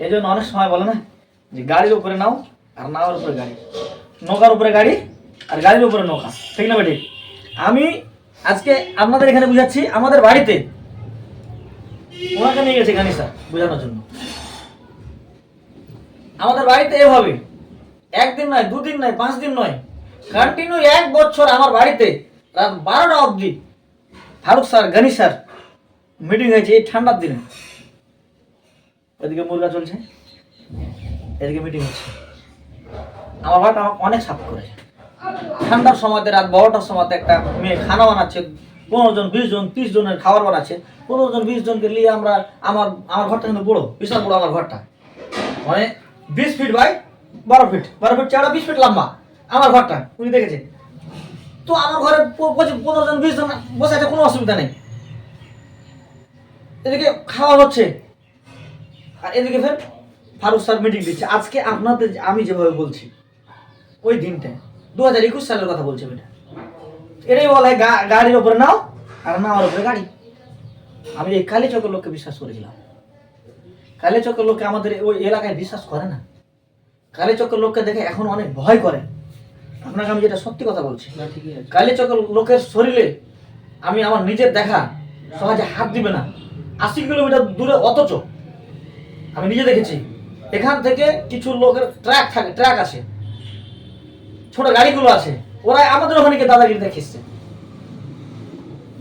এই জন্য অনেক সময় বলে না যে গাড়ির উপরে নাও আর নাওয়ার উপরে গাড়ি, নৌকার উপরে গাড়ি আর গাড়ির উপরে নৌকা, ঠিক না বেঠিক? আমি আজকে আপনাদের এখানে বুঝাচ্ছি আমাদের বাড়িতে ওনাকে নিয়ে গেছে গানি স্যার বোঝানোর জন্য। আমাদের বাড়িতে এভাবে একদিন নয়, দুদিন নয়, 5 দিন নয়, কন্টিনিউ 1 বছর আমার বাড়িতে রাত 12টা অবধি Farooq sir, Gani sir meeting হয়েছে এই ঠান্ডার দিনে। ওইদিকে মুরগা চলছে, এদিকে মিটিং হচ্ছে। আমার ভাই আমাকে অনেক সাপোর্ট করেছে। ঠান্ডার সময়তে রাত 12টার সময়তে একটা মেয়ে খানা বানাচ্ছে, 15 জন 20 জন 30 জনের খাবার বানাচ্ছে। 15 জন 20 জনকে নিয়ে আমরা আমার ঘরটা কিন্তু বড়, বিশাল বড় আমার ঘরটা, মানে 20 ফিট বাই 12 ফিট, 12 ফিট চওড়া, 20 ফিট লম্বা আমার ঘরটা, উনি দেখেছে। তো আমার ঘরে 15 জন 20 জন বসে আছে, কোনো অসুবিধা নেই। এদিকে খাওয়া হচ্ছে আর এদিকে ফের ফারুক স্যার মিটিং দিচ্ছে। আজকে আপনাদের আমি যেভাবে বলছি ওই দিনটা 2021 সালের কথা বলছে বেটা, এটাই বলে গাড়ির উপরে নাও আর নাওয়ার উপরে গাড়ি। আমি এই কালীচকের লোককে বিশ্বাস করেছিলাম। কালীচকের লোককে আমাদের ওই এলাকায় বিশ্বাস করে না। কালীচকের লোককে দেখে এখন অনেক ভয় করে। আপনাকে আমি যেটা সত্যি কথা বলছি, কালীচকের লোকের শরীরে আমি আমার নিজের দেখা সহজে হাত দিবে না 80 কিলোমিটার দূরে, অথচ আমি নিজে দেখেছি এখান থেকে কিছু লোকের ট্রাক থাকে, ট্রাক আসে, ছোট গাড়িগুলো আছে, ওরা আমাদের ওখানে গিয়ে দাদাগিরি দেখিচ্ছে,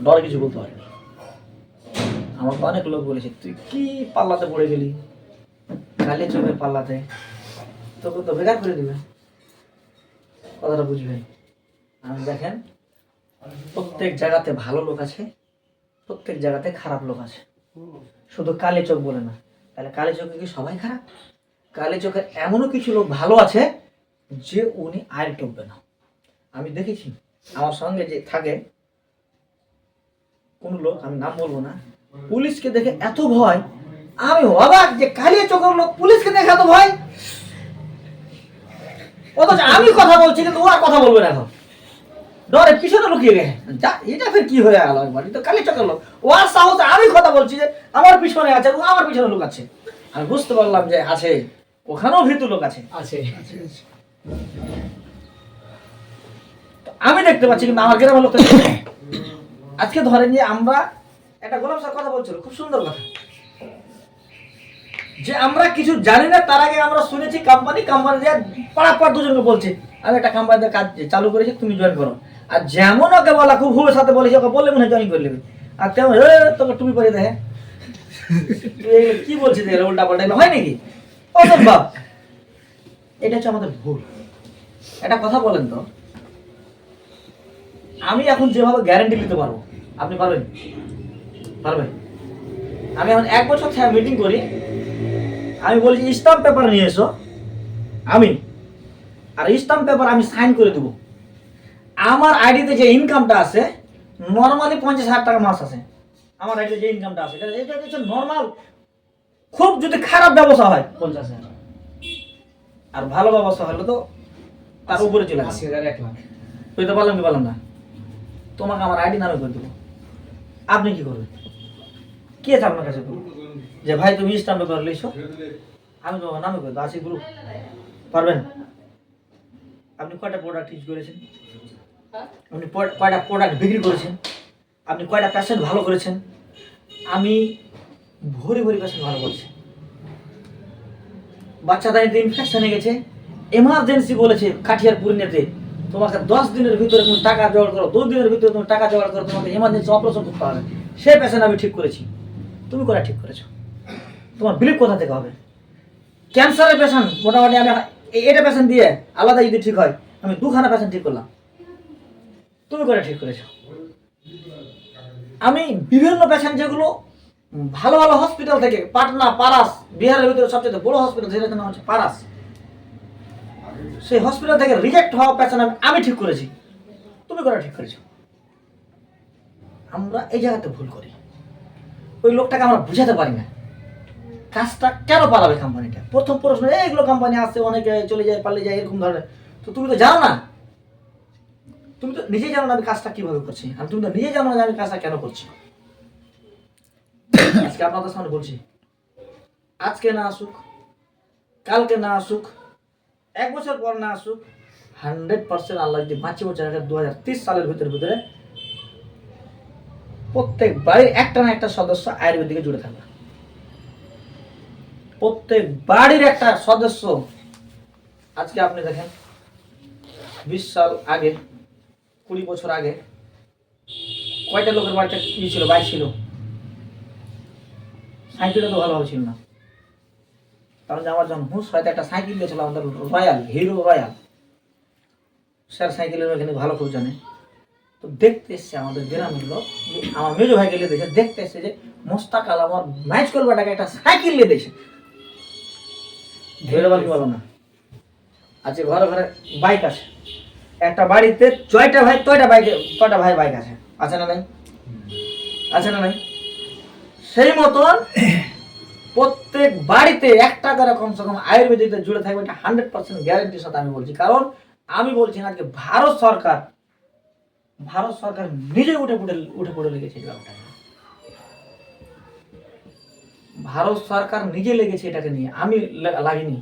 ডরে কিছু বলতে পারে। আমাকে অনেক লোক বলেছে তুই কি পাল্লাতে পড়ে গেলি, কালী চোখের পাল্লাতে, তোকে তো বেকার করে দিবে। কথাটা বুঝবেন। আমি দেখেন প্রত্যেক জায়গাতে ভালো লোক আছে, প্রত্যেক জায়গাতে খারাপ লোক আছে, শুধু কালী চোখ বলে না। তাহলে কালী চোখে কি সবাই খারাপ? কালী চোখের এমনও কিছু লোক ভালো আছে যে উনি আর টপবে না। আমি দেখেছি আমার সঙ্গে যে থাকে কোন লোক, আমি নাম বলবো না, পুলিশকে দেখে এত ভয়, আমি অবাক যে কালী চোখের লোক পুলিশকে দেখে এত ভয়, অথচ আমি কথা বলছি কিন্তু ও আর কথা বলবে না। এখন ডরে পিছনে লুকিয়ে গেছে, যা এটা ফের কি হয়ে গেল, একবার তো কালী চোখের লোক, ও আর সাহস, আমি কথা বলছি যে আমার পিছনে আছে, ও আমার পিছনে লোক আছে। আমি বুঝতে পারলাম যে আছে, ওখানেও ভীতু লোক আছে। আমি দেখতে পাচ্ছি কিন্তু আমার গ্রামের লোক আজকে ধরেন যে আমরা একটা গোলাম স্যার কথা বলছিল, খুব সুন্দর কথা, যে আমরা কিছু জানি না তার আগে আমরা শুনেছি কোম্পানি পাড়া দুজনকে বলছে আমি একটা কোম্পানিতে কাজ চালু করেছি, তুমি জয়েন করো। আর যেমন ওকে বলা খুব ভুলের সাথে বলেছি, ওকে বললে মনে হয় জয়েন করে নেবে, আর তেমন তোকে তুমি পরে দেখে কি বলছিস উল্টা পাল্টা, হয় নাকি? অসম্ভব। এটা হচ্ছে আমাদের ভুল। একটা কথা বলেন তো, আমি এখন যেভাবে গ্যারান্টি নিতে পারবো, আপনি পারবেন? পারবেন? আমি এখন 1 বছর থেকে মিটিং করি, আমি বলছি স্টাম্প পেপার নিয়ে এসো, আমি আর স্টাম্প পেপার আমি সাইন করে দেবো। আমার আইডিতে যে ইনকামটা আছে নর্মালি 50,000 টাকা মাস আছে। আমার আইডিতে যে ইনকামটা আছে এটা হচ্ছে নর্মাল। খুব যদি খারাপ ব্যবসা হয় 50,000, আর ভালো ব্যবসা হলে তো তার উপরে চলে আসে 80,000 1 লাখ। বুঝতে পারলাম কি পারলাম না? তোমাকে আমার আইডি নামে করে দেবো, আপনি কি করবেন? কি আছে আপনার কাছে যে ভাই তুমি স্টাম্প পেপার লিখছো, আমি তোমার নামে করে দেবো, আছি গ্রুপ, পারবেন? আপনি কয়টা প্রোডাক্ট ইউজ করেছেন, আপনি কয়টা প্রোডাক্ট বিক্রি করেছেন, আপনি কয়টা পেশেন্ট ভালো করেছেন? আমি ভরি ভরি পেশেন্ট ভালো করছি। বাচ্চাদের ইনফেকশন হয়ে গেছে, এমার্জেন্সি বলেছে কাঠিয়ার পূর্ণিয়াতে তোমাকে 10 দিনের ভিতরে তুমি টাকা জোগাড় করো, 2 দিনের ভিতরে তুমি টাকা জোগাড় করো, তোমাকে এমার্জেন্সি অপারেশন করতে হবে, সেই পেশেন্ট আমি ঠিক করেছি। তুমি কোনটা ঠিক করেছো? তোমার বিলিভ কোথা থেকে হবে? ক্যান্সারের পেশেন্ট মোটামুটি আমি এটা পেশেন্ট দিয়ে আলাদা যদি ঠিক হয়, আমি 2খানা পেশেন্ট ঠিক করলাম, তুমি কোনটা ঠিক করেছো? আমি বিভিন্ন পেশেন্ট যেগুলো ভালো ভালো হসপিটাল থেকে, পাটনা, পারাস, বিহারের ভিতরে সবচেয়ে বড় হসপিটাল যেটার নাম হচ্ছে পারাস, সেই হসপিটাল থেকে রিজেক্ট হওয়া পেশেন্ট আমি ঠিক করেছি, তুমি কোনটা ঠিক করেছো? আমরা এই জায়গাতে ভুল করি, ওই লোকটাকে আমরা বুঝাতে পারি না কাজটা কেন পালাবে কোম্পানিটা। প্রথম প্রশ্ন, এইগুলো কোম্পানি আসছে অনেকে চলে যায়, পালিয়ে যায়, এরকম ধরনের। তো তুমি তো জানো না, তুমি তো নিজেই জানো না আমি কাজটা কিভাবে করছি, আর তুমি তো নিজেই জানো না আমি কাজটা কেন করছি। আজকে আপনাদের সামনে বলছি, আজকে না আসুক কালকে না আসুক, 1 বছর পর না আসুক, 100% আল্লাহ যদি বাঁচি বছর 2030 সালের ভিতরে প্রত্যেক বাড়ির একটা না একটা সদস্য আয়ুর্বেদিকে জুড়ে থাকবে। প্রত্যেক বাড়ির একটা সদস্য। আজকে আপনি দেখেন 20 সাল আগে, 20 বছর আগে কয়টা লোকের বাড়িতে কি ছিল, বাইক ছিল, সাইকেলটা তো ভালোভাবে ছিল না। কারণ যে আমার যখন হুঁশ হয়তো একটা সাইকেল দিয়েছিল আমাদের রয়্যাল, হিরো রয়্যাল, স্যার সাইকেলের এখানে ভালো খুব জানে। তো দেখতে এসছে আমাদের গ্রামের লোক, আমার মেজো ভাই গেলে দেখে দেখতে এসছে যে মোস্তাক আল আমার ম্যাচ করবাটাকে একটা সাইকেল নিয়ে দিয়েছে। ধরে বলো না, আজকে ঘরে ঘরে বাইক আছে, একটা বাড়িতে 6টা ভাই 6টা ভাই বাইক আছে, আছে না নাই? আছে না নাই? সেই মতন প্রত্যেক বাড়িতে একটা করে কমসে কম আয়ুর্বেদিকটা জুড়ে থাকবে, এটা 100% গ্যারান্টির সাথে আমি বলছি। কারণ আমি বলছি না, আজকে ভারত সরকার নিজে উঠে পড়ে লেগেছে এই ব্যাপারটা। ভারত সরকার নিজে লেগেছে এটাকে নিয়ে, আমি লাগিনি।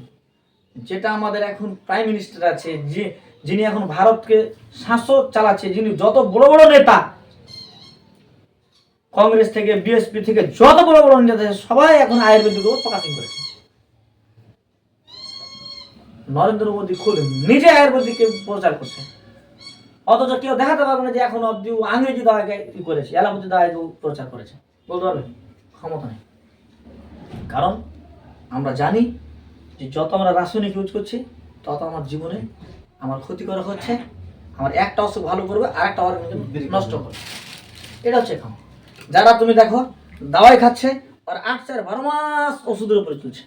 যেটা আমাদের এখন প্রাইম মিনিস্টার আছে, যিনি এখন ভারতকে শাসক চালাচ্ছে, যিনি যত বড় বড় নেতা, কংগ্রেস থেকে বিএসপি থেকে যত বড় বড় নেতা আছে, সবাই এখন আয়ুর্বেদিক ফোকাসিং করেছে। নরেন্দ্র মোদী খুব নিজে আয়ুর্বেদিককে প্রচার করছে, অথচ কেউ দেখাতে পারবে না যে এখন অব্দি আংরেজি দাওয়াকে করেছে, অ্যালোপ্যাথি দাওয়াকে প্রচার করেছে, বলতে পারবে? ক্ষমতা নেই। কারণ আমরা জানি যে যত আমরা রাসায়নিক ইউজ করছি, তত আমার জীবনে আমার ক্ষতি করা হচ্ছে। আমার একটা অসুখ ভালো করবে, আর একটা অর্গান নষ্ট করবে। এটা হচ্ছে এখন যারা তুমি দেখো দাওয়াই খাচ্ছে, আর 8-12 মাস ওষুধের উপরে চলছে।